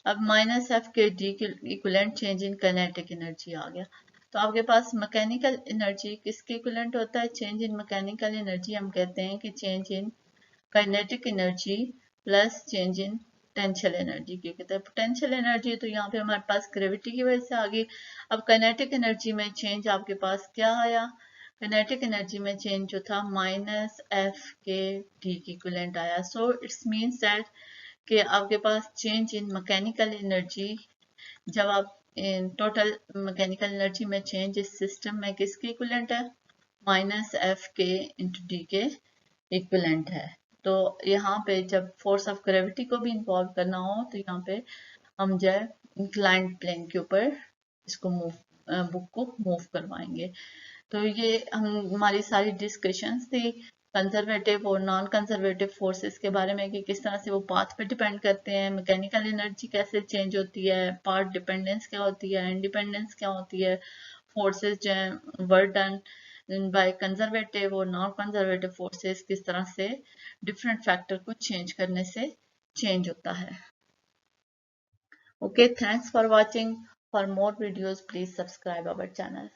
अब माइनस एफ के डी के equivalent change in kinetic energy आ गया। तो आपके पास मैकेनिकल एनर्जी किसके इक्वलेंट होता है, चेंज इन मैकेनिकल एनर्जी हम कहते हैं कि change in kinetic energy plus change in potential energy के कहते हैं। पोटेंशियल एनर्जी तो यहाँ पे हमारे पास ग्रेविटी की वजह से आ गई। अब काइनेटिक एनर्जी में चेंज आपके पास क्या आया, काइनेटिक एनर्जी में चेंज जो था माइनस एफ के डी के इक्वलेंट आया। सो इट्स मीन्स दैट कि आपके पास चेंज इन मैकेनिकल एनर्जी, जब आप टोटल मैकेनिकल एनर्जी में चेंज इस सिस्टम में किसके इक्विवेलेंट है, minus F K into D के इक्विवेलेंट है। तो यहाँ पे जब फोर्स ऑफ ग्रेविटी को भी इन्वॉल्व करना हो तो यहाँ पे हम जो है इंक्लाइंड प्लेन के ऊपर इसको बुक को मूव करवाएंगे। तो ये हमारी सारी डिस्कशंस थी कंजर्वेटिव और नॉन कंजर्वेटिव फोर्सेस के बारे में कि किस तरह से वो पाथ पे डिपेंड करते हैं, मैकेनिकल एनर्जी कैसे चेंज होती है, पाथ डिपेंडेंस क्या होती है, इंडिपेंडेंस क्या होती है, फोर्सेस जो है वर्क डन बाय कंजर्वेटिव और नॉन कंजर्वेटिव फोर्सेस किस तरह से डिफरेंट फैक्टर को चेंज करने से चेंज होता है। Okay, thanks for watching. For more videos, please subscribe our channel.